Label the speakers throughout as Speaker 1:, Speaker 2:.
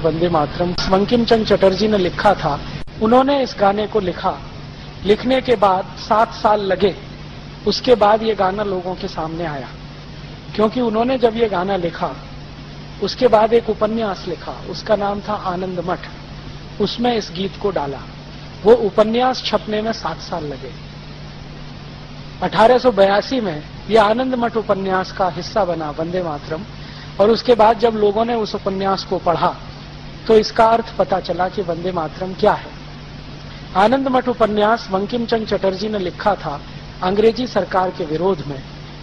Speaker 1: वंदे मातरम बंकिम चंद्र चटर्जी ने लिखा था। उन्होंने इस गाने को लिखा, लिखने के बाद 7 साल लगे, उसके बाद ये गाना लोगों के सामने आया। क्योंकि उन्होंने जब ये गाना लिखा उसके बाद एक उपन्यास लिखा, उसका नाम था आनंद मठ, उसमें इस गीत को डाला। वो उपन्यास छपने में 7 साल लगे। 1882 में यह आनंद मठ उपन्यास का हिस्सा बना वंदे मातरम, और उसके बाद जब लोगों ने उस उपन्यास को पढ़ा तो इसका अर्थ पता चला कि वंदे मातरम क्या है। आनंद मठ उपन्यास बंकिम चंद्र चटर्जी ने लिखा था अंग्रेजी सरकार के विरोध में,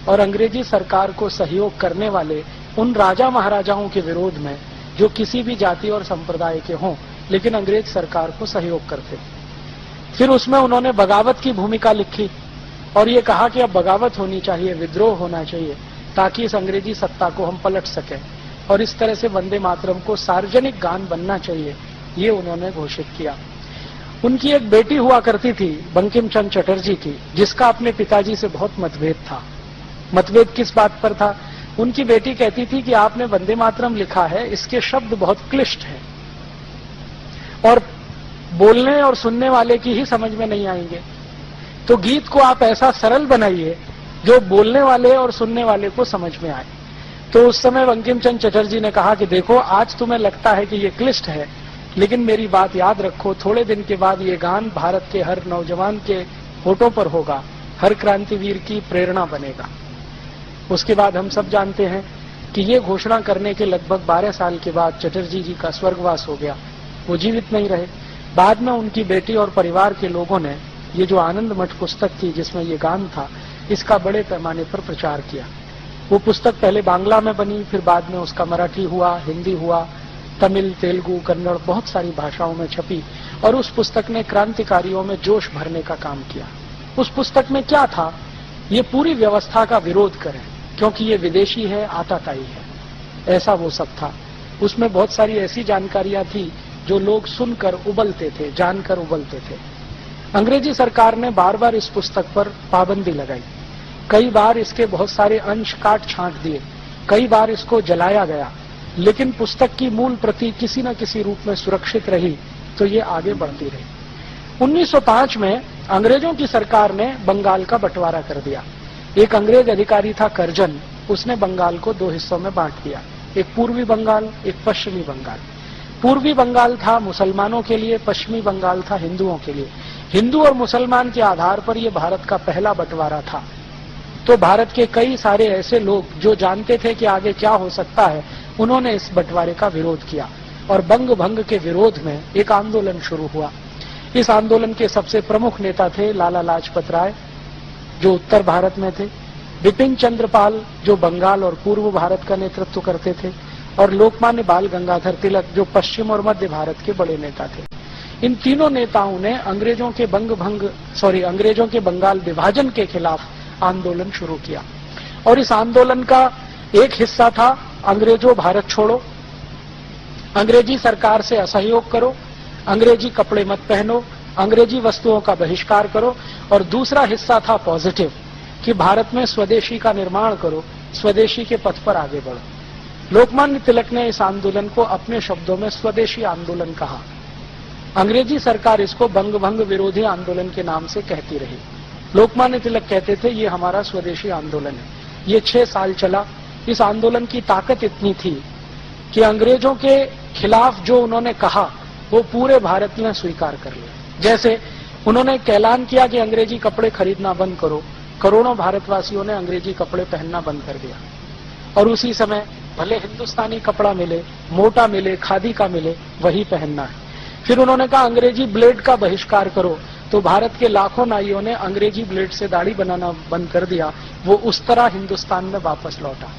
Speaker 1: और अंग्रेजी सरकार को सहयोग करने वाले उन राजा महाराजाओं के विरोध में जो किसी भी जाति और संप्रदाय के हों लेकिन अंग्रेज सरकार को सहयोग करते। फिर उसमें उन्होंने बगावत की भूमिका लिखी और ये कहा कि अब बगावत होनी चाहिए, विद्रोह होना चाहिए, ताकि इस अंग्रेजी सत्ता को हम पलट सकें, और इस तरह से वंदे मातरम को सार्वजनिक गान बनना चाहिए, ये उन्होंने घोषित किया। उनकी एक बेटी हुआ करती थी बंकिम चंद्र चटर्जी की, जिसका अपने पिताजी से बहुत मतभेद था। मतभेद किस बात पर था? उनकी बेटी कहती थी कि आपने वंदे मातरम लिखा है, इसके शब्द बहुत क्लिष्ट हैं और बोलने और सुनने वाले की ही समझ में नहीं आएंगे, तो गीत को आप ऐसा सरल बनाइए जो बोलने वाले और सुनने वाले को समझ में आए। तो उस समय बंकिम चंद्र चटर्जी ने कहा कि देखो, आज तुम्हें लगता है कि ये क्लिष्ट है, लेकिन मेरी बात याद रखो, थोड़े दिन के बाद ये गान भारत के हर नौजवान के होठों पर होगा, हर क्रांतिवीर की प्रेरणा बनेगा। उसके बाद हम सब जानते हैं कि ये घोषणा करने के लगभग 12 साल के बाद चटर्जी जी का स्वर्गवास हो गया, वो जीवित नहीं रहे। बाद में उनकी बेटी और परिवार के लोगों ने ये जो आनंद मठ पुस्तक थी जिसमें ये गान था, इसका बड़े पैमाने पर प्रचार किया। वो पुस्तक पहले बांग्ला में बनी, फिर बाद में उसका मराठी हुआ, हिंदी हुआ, तमिल, तेलुगु, कन्नड़, बहुत सारी भाषाओं में छपी, और उस पुस्तक ने क्रांतिकारियों में जोश भरने का काम किया। उस पुस्तक में क्या था? ये पूरी व्यवस्था का विरोध करें, क्योंकि ये विदेशी है, आताताई है, ऐसा वो सब था। उसमें बहुत सारी ऐसी जानकारियां थी जो लोग सुनकर उबलते थे, जानकर उबलते थे। अंग्रेजी सरकार ने बार बार इस पुस्तक पर पाबंदी लगाई, कई बार इसके बहुत सारे अंश काट छांट दिए, कई बार इसको जलाया गया, लेकिन पुस्तक की मूल प्रति किसी न किसी रूप में सुरक्षित रही, तो ये आगे बढ़ती रही। 1905 में अंग्रेजों की सरकार ने बंगाल का बंटवारा कर दिया। एक अंग्रेज अधिकारी था करजन, उसने बंगाल को 2 हिस्सों में बांट दिया, एक पूर्वी बंगाल, एक पश्चिमी बंगाल। पूर्वी बंगाल था मुसलमानों के लिए, पश्चिमी बंगाल था हिंदुओं के लिए। हिंदू और मुसलमान के आधार पर यह भारत का पहला बंटवारा था। तो भारत के कई सारे ऐसे लोग जो जानते थे कि आगे क्या हो सकता है, उन्होंने इस बंटवारे का विरोध किया, और बंग भंग के विरोध में एक आंदोलन शुरू हुआ। इस आंदोलन के सबसे प्रमुख नेता थे लाला लाजपत राय, जो उत्तर भारत में थे, बिपिन चंद्र पाल, जो बंगाल और पूर्व भारत का नेतृत्व करते थे, और लोकमान्य बाल गंगाधर तिलक, जो पश्चिम और मध्य भारत के बड़े नेता थे। इन तीनों नेताओं ने अंग्रेजों के बंगाल विभाजन के खिलाफ आंदोलन शुरू किया, और इस आंदोलन का एक हिस्सा था अंग्रेजों भारत छोड़ो, अंग्रेजी सरकार से असहयोग करो, अंग्रेजी कपड़े मत पहनो, अंग्रेजी वस्तुओं का बहिष्कार करो, और दूसरा हिस्सा था पॉजिटिव, कि भारत में स्वदेशी का निर्माण करो, स्वदेशी के पथ पर आगे बढ़ो। लोकमान्य तिलक ने इस आंदोलन को अपने शब्दों में स्वदेशी आंदोलन कहा। अंग्रेजी सरकार इसको बंग भंग विरोधी आंदोलन के नाम से कहती रही। लोकमान्य तिलक कहते थे ये हमारा स्वदेशी आंदोलन है। ये 6 साल चला। इस आंदोलन की ताकत इतनी थी कि अंग्रेजों के खिलाफ जो उन्होंने कहा वो पूरे भारत ने स्वीकार कर लिया। जैसे उन्होंने ऐलान किया कि अंग्रेजी कपड़े खरीदना बंद करो, करोड़ों भारतवासियों ने अंग्रेजी कपड़े पहनना बंद कर दिया, और उसी समय भले हिंदुस्तानी कपड़ा मिले, मोटा मिले, खादी का मिले, वही पहनना है। फिर उन्होंने कहा अंग्रेजी ब्लेड का बहिष्कार करो, तो भारत के लाखों नाइयों ने अंग्रेजी ब्लेड से दाढ़ी बनाना बंद कर दिया, वो उस तरह हिंदुस्तान में वापस लौटा।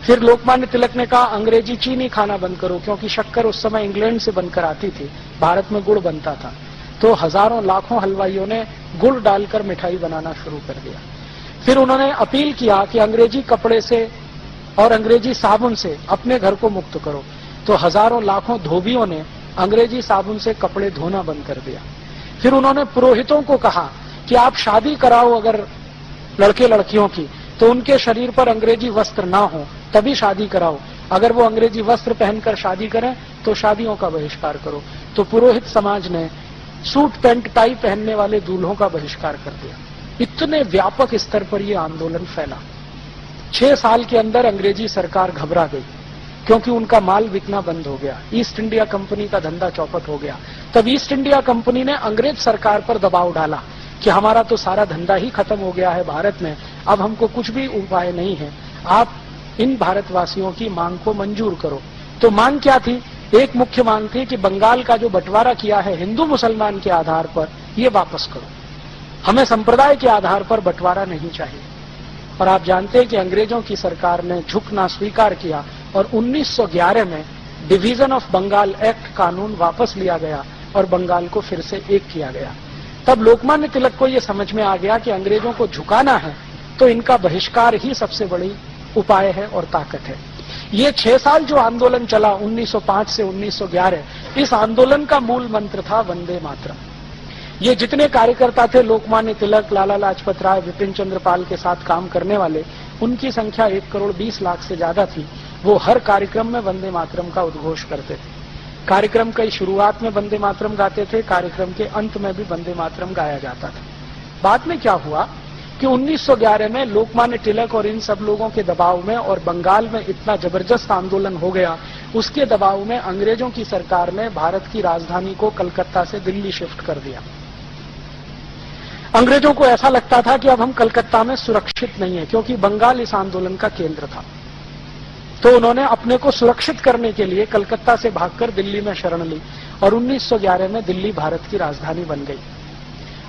Speaker 1: फिर लोकमान्य तिलक ने कहा अंग्रेजी चीनी खाना बंद करो, क्योंकि शक्कर उस समय इंग्लैंड से बनकर आती थी, भारत में गुड़ बनता था, तो हजारों लाखों हलवाइयों ने गुड़ डालकर मिठाई बनाना शुरू कर दिया। फिर उन्होंने अपील किया कि अंग्रेजी कपड़े से और अंग्रेजी साबुन से अपने घर को मुक्त करो, तो हजारों लाखों धोबियों ने अंग्रेजी साबुन से कपड़े धोना बंद कर दिया। फिर उन्होंने पुरोहितों को कहा कि आप शादी कराओ अगर लड़के लड़कियों की, तो उनके शरीर पर अंग्रेजी वस्त्र ना हो, तभी शादी कराओ, अगर वो अंग्रेजी वस्त्र पहनकर शादी करें तो शादियों का बहिष्कार करो। तो पुरोहित समाज ने सूट पैंट टाई पहनने वाले दूल्हों का बहिष्कार कर दिया। इतने व्यापक स्तर पर यह आंदोलन फैला। 6 साल के अंदर अंग्रेजी सरकार घबरा गई, क्योंकि उनका माल बिकना बंद हो गया। ईस्ट इंडिया कंपनी का धंधा चौपट हो गया। तब ईस्ट इंडिया कंपनी ने अंग्रेज सरकार पर दबाव डाला कि हमारा तो सारा धंधा ही खत्म हो गया है भारत में, अब हमको कुछ भी उपाय नहीं है, आप इन भारतवासियों की मांग को मंजूर करो। तो मांग क्या थी? एक मुख्य मांग थी कि बंगाल का जो बंटवारा किया है हिंदू मुसलमान के आधार पर, ये वापस करो। हमें संप्रदाय के आधार पर बंटवारा नहीं चाहिए। और आप जानते हैं कि अंग्रेजों की सरकार ने झुकना स्वीकार किया और 1911 में डिवीजन ऑफ बंगाल एक्ट कानून वापस लिया गया और बंगाल को फिर से एक किया गया। तब लोकमान्य तिलक को यह समझ में आ गया कि अंग्रेजों को झुकाना है तो इनका बहिष्कार ही सबसे बड़ी उपाय है और ताकत है। ये 6 साल जो आंदोलन चला 1905 से 1911, इस आंदोलन का मूल मंत्र था वंदे मातरम। ये जितने कार्यकर्ता थे, लोकमान्य तिलक, लाला लाजपत राय, विपिन चंद्र पाल के साथ काम करने वाले, उनकी संख्या 1 करोड़ 20 लाख से ज्यादा थी। वो हर कार्यक्रम में वंदे मातरम का उद्घोष करते थे। कार्यक्रम की शुरुआत में वंदे मातरम गाते थे, कार्यक्रम के अंत में भी वंदे मातरम गाया जाता था। बाद में क्या हुआ कि 1911 में लोकमान्य तिलक और इन सब लोगों के दबाव में और बंगाल में इतना जबरदस्त आंदोलन हो गया, उसके दबाव में अंग्रेजों की सरकार ने भारत की राजधानी को कलकत्ता से दिल्ली शिफ्ट कर दिया। अंग्रेजों को ऐसा लगता था कि अब हम कलकत्ता में सुरक्षित नहीं है, क्योंकि बंगाल इस आंदोलन का केंद्र था। तो उन्होंने अपने को सुरक्षित करने के लिए कलकत्ता से भागकर दिल्ली में शरण ली और 1911 में दिल्ली भारत की राजधानी बन गई।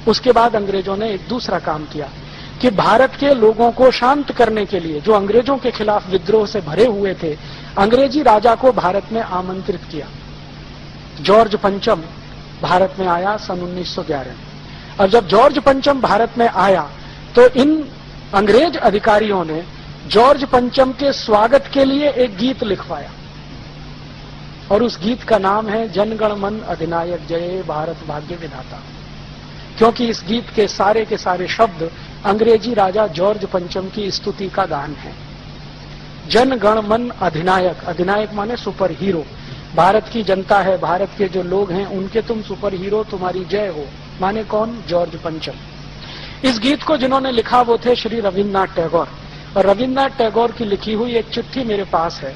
Speaker 1: उसके बाद अंग्रेजों ने एक दूसरा काम किया कि भारत के लोगों को शांत करने के लिए, जो अंग्रेजों के खिलाफ विद्रोह से भरे हुए थे, अंग्रेजी राजा को भारत में आमंत्रित किया। जॉर्ज पंचम भारत में आया सन 1911। और जब जॉर्ज पंचम भारत में आया तो इन अंग्रेज अधिकारियों ने जॉर्ज पंचम के स्वागत के लिए एक गीत लिखवाया और उस गीत का नाम है जनगण मन अधिनायक जय भारत भाग्य विधाता। क्योंकि इस गीत के सारे शब्द अंग्रेजी राजा जॉर्ज पंचम की स्तुति का गान है। जन गण मन अधिनायक, अधिनायक माने सुपर हीरो, भारत की जनता है, भारत के जो लोग हैं उनके तुम सुपर हीरो, तुम्हारी जय हो। माने कौन? जॉर्ज पंचम। इस गीत को जिन्होंने लिखा वो थे श्री रविन्द्रनाथ टैगोर। और रविन्द्रनाथ टैगोर की लिखी हुई एक चिट्ठी मेरे पास है,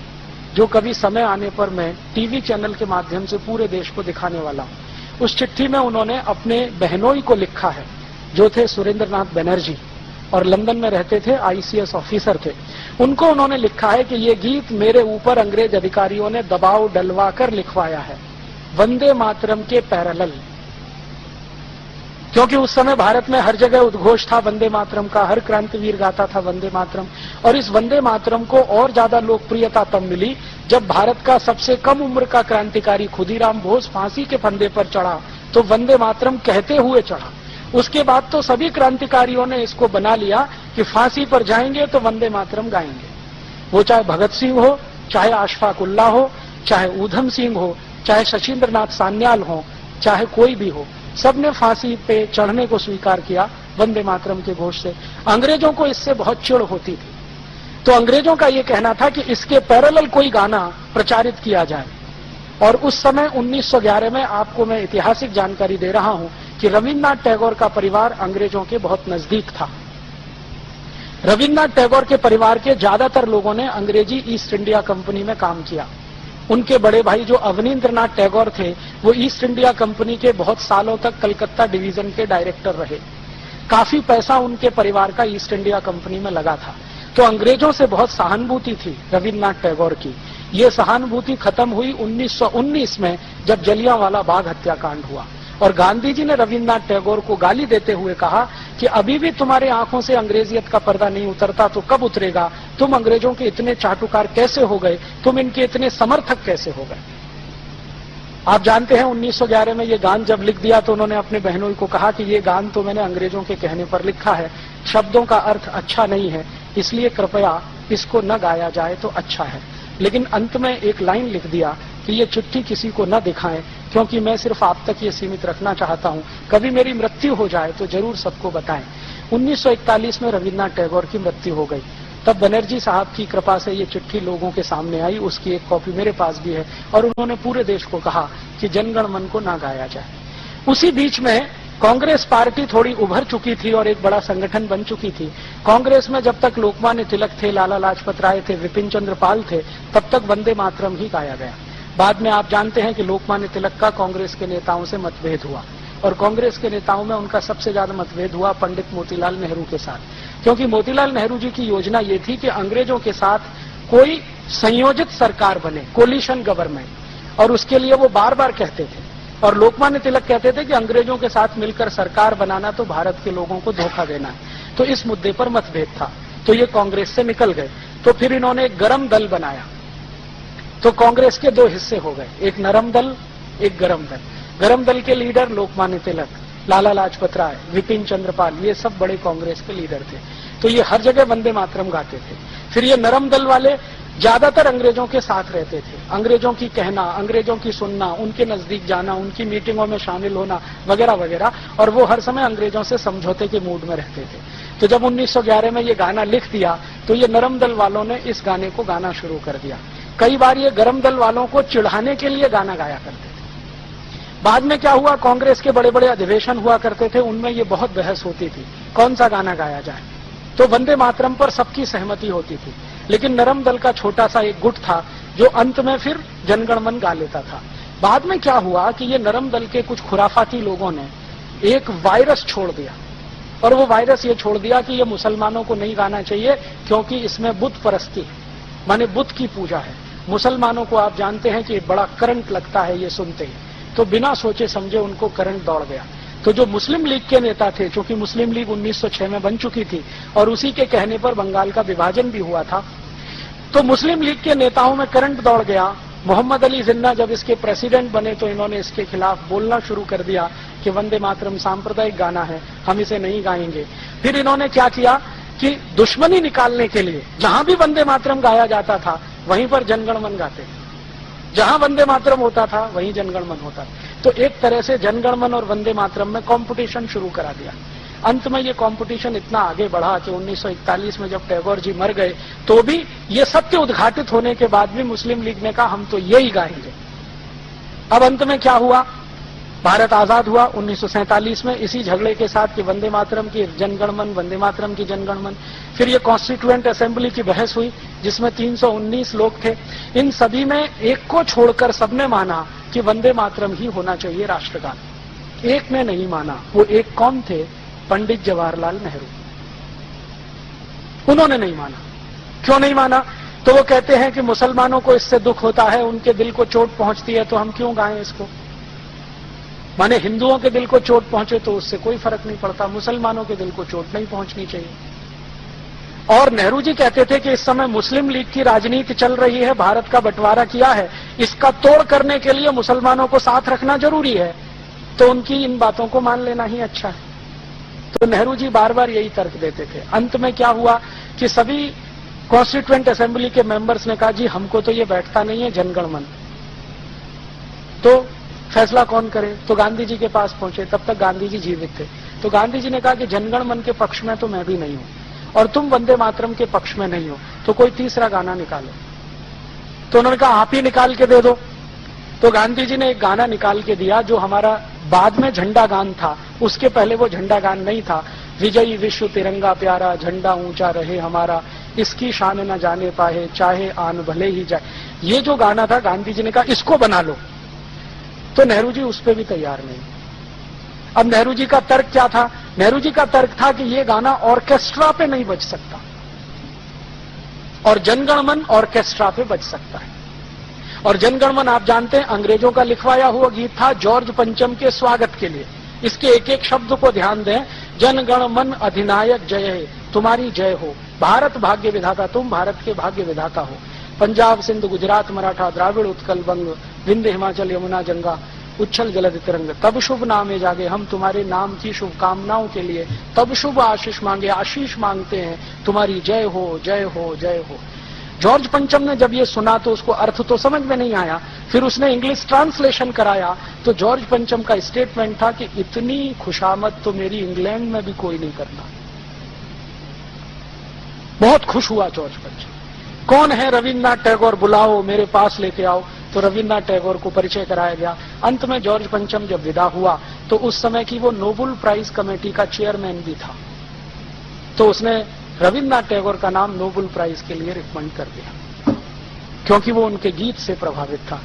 Speaker 1: जो कभी समय आने पर मैं टीवी चैनल के माध्यम से पूरे देश को दिखाने वाला हूं। उस चिट्ठी में उन्होंने अपने बहनोई को लिखा है, जो थे सुरेंद्रनाथ बनर्जी और लंदन में रहते थे, ICS ऑफिसर थे। उनको उन्होंने लिखा है कि ये गीत मेरे ऊपर अंग्रेज अधिकारियों ने दबाव डलवा कर लिखवाया है, वंदे मातरम के पैरेलल। क्योंकि उस समय भारत में हर जगह उद्घोष था वंदे मातरम का, हर क्रांतिवीर गाता था वंदे मातरम। और इस वंदे मातरम को और ज्यादा लोकप्रियता तब मिली जब भारत का सबसे कम उम्र का क्रांतिकारी खुदीराम बोस फांसी के फंदे पर चढ़ा तो वंदे मातरम कहते हुए चढ़ा। उसके बाद तो सभी क्रांतिकारियों ने इसको बना लिया कि फांसी पर जाएंगे तो वंदे मातरम गाएंगे। वो चाहे भगत सिंह हो, चाहे अशफाक उल्लाह हो, चाहे ऊधम सिंह हो, चाहे शशीन्द्रनाथ सान्याल हो, चाहे कोई भी हो, सबने फांसी पे चढ़ने को स्वीकार किया वंदे मातरम के घोष से। अंग्रेजों को इससे बहुत चिढ़ होती थी, तो अंग्रेजों का ये कहना था कि इसके पैरेलल कोई गाना प्रचारित किया जाए। और उस समय 1911 में आपको मैं ऐतिहासिक जानकारी दे रहा हूं कि रविन्द्रनाथ टैगोर का परिवार अंग्रेजों के बहुत नजदीक था। रविन्द्रनाथ टैगोर के परिवार के ज्यादातर लोगों ने अंग्रेजी ईस्ट इंडिया कंपनी में काम किया। उनके बड़े भाई जो अवनींद्रनाथ टैगोर थे, वो ईस्ट इंडिया कंपनी के बहुत सालों तक कलकत्ता डिवीजन के डायरेक्टर रहे। काफी पैसा उनके परिवार का ईस्ट इंडिया कंपनी में लगा था। तो अंग्रेजों से बहुत सहानुभूति थी रविन्द्रनाथ टैगोर की। ये सहानुभूति खत्म हुई 1919 में, जब जलियांवाला बाग हत्याकांड हुआ। और गांधी जी ने रविन्द्रनाथ टैगोर को गाली देते हुए कहा कि अभी भी तुम्हारे आंखों से अंग्रेजियत का पर्दा नहीं उतरता तो कब उतरेगा? तुम अंग्रेजों के इतने चाटुकार कैसे हो गए? तुम इनके इतने समर्थक कैसे हो गए? आप जानते हैं 1911 में ये गान जब लिख दिया तो उन्होंने अपने बहनों को कहा कि ये गान तो मैंने अंग्रेजों के कहने पर लिखा है, शब्दों का अर्थ अच्छा नहीं है, इसलिए कृपया इसको न गाया जाए तो अच्छा है। लेकिन अंत में एक लाइन लिख दिया कि ये चिट्ठी किसी को न दिखाएं, क्योंकि मैं सिर्फ आप तक ये सीमित रखना चाहता हूं, कभी मेरी मृत्यु हो जाए तो जरूर सबको बताएं। 1941 में रविन्द्रनाथ टैगोर की मृत्यु हो गई। तब बनर्जी साहब की कृपा से ये चिट्ठी लोगों के सामने आई, उसकी एक कॉपी मेरे पास भी है, और उन्होंने पूरे देश को कहा कि जनगण मन को ना गाया जाए। उसी बीच में कांग्रेस पार्टी थोड़ी उभर चुकी थी और एक बड़ा संगठन बन चुकी थी। कांग्रेस में जब तक लोकमान्य तिलक थे, लाला लाजपत राय थे, विपिन चंद्र पाल थे, तब तक वंदे मातरम ही गाया गया। बाद में आप जानते हैं कि लोकमान्य तिलक का कांग्रेस के नेताओं से मतभेद हुआ, और कांग्रेस के नेताओं में उनका सबसे ज्यादा मतभेद हुआ पंडित मोतीलाल नेहरू के साथ, क्योंकि मोतीलाल नेहरू जी की योजना ये थी कि अंग्रेजों के साथ कोई संयोजित सरकार बने, कोलिशन गवर्नमेंट, और उसके लिए वो बार बार कहते थे। और लोकमान्य तिलक कहते थे कि अंग्रेजों के साथ मिलकर सरकार बनाना तो भारत के लोगों को धोखा देना है। तो इस मुद्दे पर मतभेद था, तो ये कांग्रेस से निकल गए। तो फिर इन्होंने एक गरम दल बनाया। तो कांग्रेस के दो हिस्से हो गए, एक नरम दल, एक गरम दल। गरम दल के लीडर लोकमान्य तिलक, लाला लाजपत राय, विपिन चंद्र पाल, ये सब बड़े कांग्रेस के लीडर थे। तो ये हर जगह वंदे मातरम गाते थे। फिर ये नरम दल वाले ज्यादातर अंग्रेजों के साथ रहते थे, अंग्रेजों की कहना, अंग्रेजों की सुनना, उनके नजदीक जाना, उनकी मीटिंगों में शामिल होना वगैरह वगैरह, और वो हर समय अंग्रेजों से समझौते के मूड में रहते थे। तो जब 1911 में ये गाना लिख दिया तो ये नरम दल वालों ने इस गाने को गाना शुरू कर दिया। कई बार ये गरम दल वालों को चिढ़ाने के लिए गाना गाया करते थे। बाद में क्या हुआ, कांग्रेस के बड़े बड़े अधिवेशन हुआ करते थे, उनमें ये बहुत बहस होती थी कौन सा गाना गाया जाए। तो वंदे मातरम पर सबकी सहमति होती थी, लेकिन नरम दल का छोटा सा एक गुट था जो अंत में फिर जनगण मन गा लेता था। बाद में क्या हुआ कि ये नरम दल के कुछ खुराफाती लोगों ने एक वायरस छोड़ दिया, और वो वायरस ये छोड़ दिया कि ये मुसलमानों को नहीं गाना चाहिए क्योंकि इसमें बुत परस्ती है, माने बुत की पूजा है। मुसलमानों को आप जानते हैं कि बड़ा करंट लगता है ये सुनते ही, तो बिना सोचे समझे उनको करंट दौड़ गया। तो जो मुस्लिम लीग के नेता थे, चूंकि मुस्लिम लीग 1906 में बन चुकी थी और उसी के कहने पर बंगाल का विभाजन भी हुआ था, तो मुस्लिम लीग के नेताओं में करंट दौड़ गया। मोहम्मद अली जिन्ना जब इसके प्रेसिडेंट बने तो इन्होंने इसके खिलाफ बोलना शुरू कर दिया कि वंदे मातरम सांप्रदायिक गाना है, हम इसे नहीं गाएंगे। फिर इन्होंने क्या किया कि दुश्मनी निकालने के लिए जहां भी वंदे मातरम गाया जाता था वहीं पर जनगण मन गाते थे, जहां वंदे मातरम होता था वहीं जनगण मन होता था। तो एक तरह से जनगण मन और वंदे मातरम में कंपटीशन शुरू करा दिया। अंत में ये कंपटीशन इतना आगे बढ़ा कि 1941 में जब टैगोर जी मर गए तो भी ये सत्य उद्घाटित होने के बाद भी मुस्लिम लीग ने कहा हम तो यही गाएंगे। अब अंत में क्या हुआ, भारत आजाद हुआ 1947 में इसी झगड़े के साथ कि वंदे मातरम की जनगण मन, वंदे मातरम की जनगण मन। फिर ये कॉन्स्टिट्यूएंट असेंबली की बहस हुई जिसमें 319 लोग थे। इन सभी में एक को छोड़कर सबने माना कि वंदे मातरम ही होना चाहिए राष्ट्रगान। एक ने नहीं माना। वो एक कौन थे? पंडित जवाहरलाल नेहरू। उन्होंने नहीं माना। क्यों नहीं माना? तो वो कहते हैं कि मुसलमानों को इससे दुख होता है, उनके दिल को चोट पहुंचती है, तो हम क्यों गाएं इसको। माने हिंदुओं के दिल को चोट पहुंचे तो उससे कोई फर्क नहीं पड़ता, मुसलमानों के दिल को चोट नहीं पहुंचनी चाहिए। और नेहरू जी कहते थे कि इस समय मुस्लिम लीग की राजनीति चल रही है, भारत का बंटवारा किया है, इसका तोड़ करने के लिए मुसलमानों को साथ रखना जरूरी है, तो उनकी इन बातों को मान लेना ही अच्छा है। तो नेहरू जी बार बार यही तर्क देते थे। अंत में क्या हुआ कि सभी कॉन्स्टिट्यूएंट असेंबली के मेंबर्स ने कहा जी हमको तो ये बैठता नहीं है जनगण मन, तो फैसला कौन करे। तो गांधी जी के पास पहुंचे, तब तक गांधी जी जीवित थे। तो गांधी जी ने कहा कि जनगण मन के पक्ष में तो मैं भी नहीं हूं और तुम वंदे मातरम के पक्ष में नहीं हो, तो कोई तीसरा गाना निकालो। तो उन्होंने कहा आप ही निकाल के दे दो। तो गांधी जी ने एक गाना निकाल के दिया जो हमारा बाद में झंडा गान था, उसके पहले वो झंडा गान नहीं था। विजयी विश्व तिरंगा प्यारा, झंडा ऊंचा रहे हमारा, इसकी शान न जाने पाए चाहे आन भले ही जाए। ये जो गाना था गांधी जी ने कहा इसको बना लो, तो नेहरू जी उस पर भी तैयार नहीं। अब नेहरू जी का तर्क क्या था? नेहरू जी का तर्क था कि ये गाना ऑर्केस्ट्रा पे नहीं बज सकता और जनगण मन ऑर्केस्ट्रा पे बज सकता है। और जनगण मन आप जानते हैं अंग्रेजों का लिखवाया हुआ गीत था जॉर्ज पंचम के स्वागत के लिए। इसके एक एक शब्द को ध्यान दें। जनगण मन अधिनायक जय है, तुम्हारी जय हो, भारत भाग्य विधाता, तुम भारत के भाग्य विधाता हो। पंजाब सिंध गुजरात मराठा द्राविड़ उत्कल बंग, विंध्य हिमाचल यमुना गंगा, उच्छल जलधि तरंग, तब शुभ नामे जागे, हम तुम्हारे नाम की शुभकामनाओं के लिए तब शुभ आशीष मांगे, आशीष मांगते हैं, तुम्हारी जय हो जय हो जय हो। जॉर्ज पंचम ने जब ये सुना तो उसको अर्थ तो समझ में नहीं आया, फिर उसने इंग्लिश ट्रांसलेशन कराया तो जॉर्ज पंचम का स्टेटमेंट था कि इतनी खुशामद तो मेरी इंग्लैंड में भी कोई नहीं करता। बहुत खुश हुआ जॉर्ज पंचम। कौन है रविन्द्रनाथ टैगोर, बुलाओ मेरे पास लेके आओ। तो रविन्द्रनाथ टैगोर को परिचय कराया गया। अंत में जॉर्ज पंचम जब विदा हुआ तो उस समय की वो नोबेल प्राइज कमेटी का चेयरमैन भी था, तो उसने रविन्द्रनाथ टैगोर का नाम नोबेल प्राइज के लिए रिकमेंड कर दिया, क्योंकि वो उनके गीत से प्रभावित था।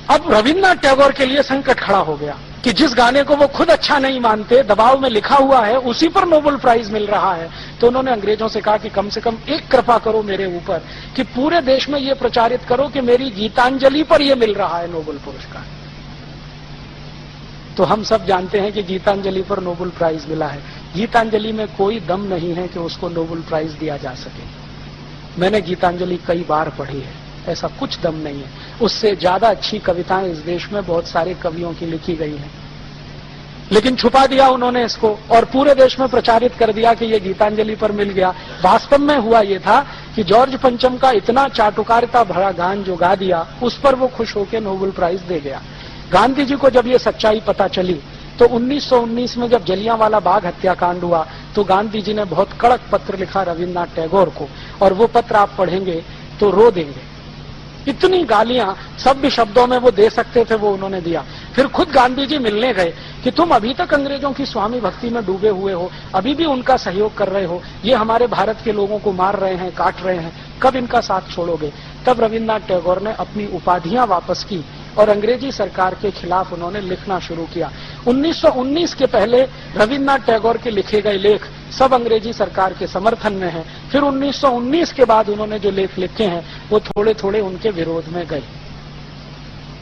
Speaker 1: अब रविन्द्रनाथ टैगोर के लिए संकट खड़ा हो गया कि जिस गाने को वो खुद अच्छा नहीं मानते, दबाव में लिखा हुआ है, उसी पर नोबेल प्राइज मिल रहा है। तो उन्होंने अंग्रेजों से कहा कि कम से कम एक कृपा करो मेरे ऊपर कि पूरे देश में ये प्रचारित करो कि मेरी गीतांजलि पर ये मिल रहा है नोबेल पुरस्कार। तो हम सब जानते हैं कि गीतांजलि पर नोबेल प्राइज मिला है। गीतांजलि में कोई दम नहीं है कि उसको नोबेल प्राइज दिया जा सके। मैंने गीतांजलि कई बार पढ़ी है, ऐसा कुछ दम नहीं है। उससे ज्यादा अच्छी कविताएं इस देश में बहुत सारे कवियों की लिखी गई हैं, लेकिन छुपा दिया उन्होंने इसको और पूरे देश में प्रचारित कर दिया कि ये गीतांजलि पर मिल गया। वास्तव में हुआ ये था कि जॉर्ज पंचम का इतना चाटुकारिता भरा गान जो गा दिया, उस पर वो खुश होकर नोबेल प्राइज दे गया। गांधी जी को जब ये सच्चाई पता चली तो 1919 में जब जलियांवाला बाग हत्याकांड हुआ तो गांधी जी ने बहुत कड़क पत्र लिखा रविन्द्रनाथ टैगोर को, और वो पत्र आप पढ़ेंगे तो रो देंगे। इतनी गालियां सभ्य शब्दों में वो दे सकते थे, वो उन्होंने दिया। फिर खुद गांधी जी मिलने गए कि तुम अभी तक अंग्रेजों की स्वामी भक्ति में डूबे हुए हो, अभी भी उनका सहयोग कर रहे हो, ये हमारे भारत के लोगों को मार रहे हैं, काट रहे हैं, कब इनका साथ छोड़ोगे। तब रविन्द्रनाथ टैगोर ने अपनी उपाधियां वापस की और अंग्रेजी सरकार के खिलाफ उन्होंने लिखना शुरू किया। 1919 के पहले रविन्द्रनाथ टैगोर के लिखे गए लेख सब अंग्रेजी सरकार के समर्थन में हैं। फिर 1919 के बाद उन्होंने जो लेख लिखे हैं वो थोड़े थोड़े उनके विरोध में गए।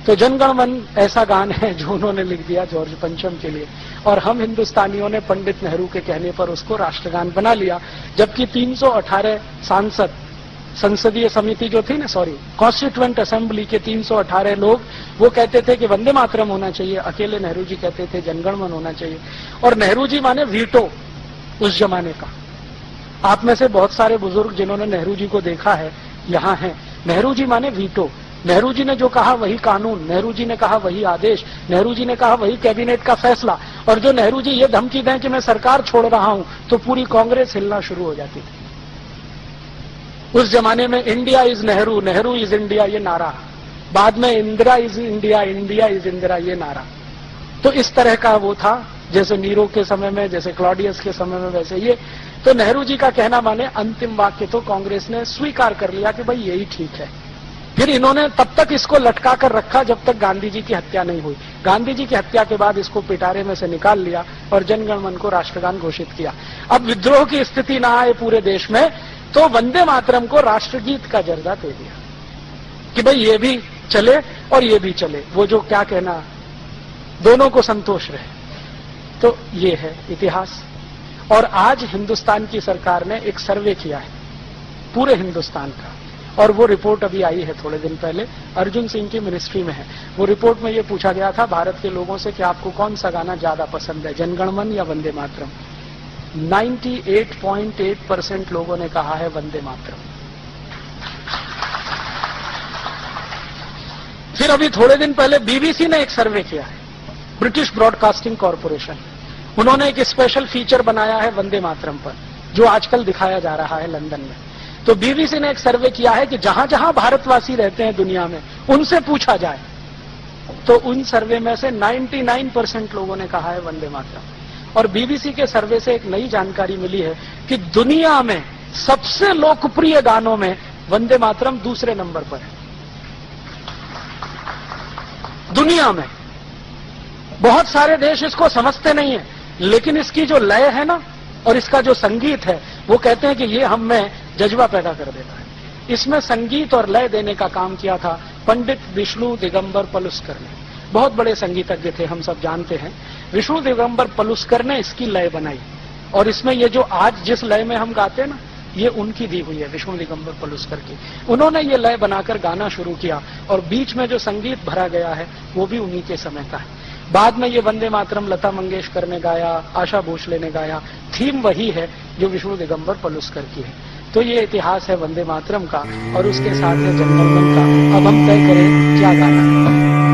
Speaker 1: तो जनगण मन ऐसा गान है जो उन्होंने लिख दिया जॉर्ज पंचम के लिए, और हम हिंदुस्तानियों ने पंडित नेहरू के कहने पर उसको राष्ट्रगान बना लिया। जबकि 318 सांसद, संसदीय समिति जो थी ना, कॉन्स्टिट्यूएंट असेंबली के 318 लोग वो कहते थे कि वंदे मातरम होना चाहिए, अकेले नेहरू जी कहते थे जनगण मन होना चाहिए। और नेहरू जी माने वीटो उस जमाने का। आप में से बहुत सारे बुजुर्ग जिन्होंने नेहरू जी को देखा है यहाँ हैं। नेहरू जी माने वीटो। नेहरू जी ने जो कहा वही कानून, नेहरू जी ने कहा वही आदेश, नेहरू जी ने कहा वही कैबिनेट का फैसला। और जो नेहरू जी ये धमकी दें कि मैं सरकार छोड़ रहा हूं तो पूरी कांग्रेस हिलना शुरू हो जाती थी। उस जमाने में India is Nehru, Nehru is India ये नारा, बाद में Indira is India, India is Indira ये नारा। तो इस तरह का वो था, जैसे नीरो के समय में, जैसे क्लॉडियस के समय में, वैसे ये। तो नेहरू जी का कहना माने अंतिम वाक्य तो कांग्रेस ने स्वीकार कर लिया कि भाई यही ठीक है। फिर इन्होंने तब तक इसको लटका कर रखा जब तक गांधी जी की हत्या नहीं हुई। गांधी जी की हत्या के बाद इसको पिटारे में से निकाल लिया और जनगण मन को राष्ट्रगान घोषित किया। अब विद्रोह की स्थिति ना आए पूरे देश में तो वंदे मातरम को राष्ट्रगीत का दर्जा दे दिया कि भाई ये भी चले और ये भी चले, वो जो क्या कहना, दोनों को संतोष रहे। तो ये है इतिहास। और आज हिंदुस्तान की सरकार ने एक सर्वे किया है पूरे हिंदुस्तान का, और वो रिपोर्ट अभी आई है थोड़े दिन पहले, अर्जुन सिंह की मिनिस्ट्री में है। वो रिपोर्ट में ये पूछा गया था भारत के लोगों से कि आपको कौन सा गाना ज्यादा पसंद है, जनगण मन या वंदे मातरम। 98.8% लोगों ने कहा है वंदे मातरम। फिर अभी थोड़े दिन पहले बीबीसी ने एक सर्वे किया है, ब्रिटिश ब्रॉडकास्टिंग कॉरपोरेशन। उन्होंने एक स्पेशल फीचर बनाया है वंदे मातरम पर, जो आजकल दिखाया जा रहा है लंदन में। तो बीबीसी ने एक सर्वे किया है कि जहां जहां भारतवासी रहते हैं दुनिया में, उनसे पूछा जाए तो उन सर्वे में से 99% लोगों ने कहा है वंदे मातरम। और बीबीसी के सर्वे से एक नई जानकारी मिली है कि दुनिया में सबसे लोकप्रिय गानों में वंदे मातरम दूसरे नंबर पर है। दुनिया में बहुत सारे देश इसको समझते नहीं है, लेकिन इसकी जो लय है ना और इसका जो संगीत है, वो कहते हैं कि ये हम में जज्बा पैदा कर देता है। इसमें संगीत और लय देने का काम किया था पंडित विष्णु दिगंबर पलुस्कर ने। बहुत बड़े संगीतज्ञ थे, हम सब जानते हैं। विष्णु दिगंबर पलुस्कर ने इसकी लय बनाई, और इसमें ये जो आज जिस लय में हम गाते हैं ना, ये उनकी दी हुई है, विष्णु दिगंबर पलुस्कर की। उन्होंने ये लय बनाकर गाना शुरू किया, और बीच में जो संगीत भरा गया है वो भी उन्हीं के समय का है। बाद में ये वंदे मातरम लता मंगेशकर ने गाया, आशा भोसले ने गाया। थीम वही है जो विष्णु दिगंबर पलुस्कर की है। तो ये इतिहास है वंदे मातरम का, और उसके साथ है जनगण मन का। अब हम तय करें क्या गाना है।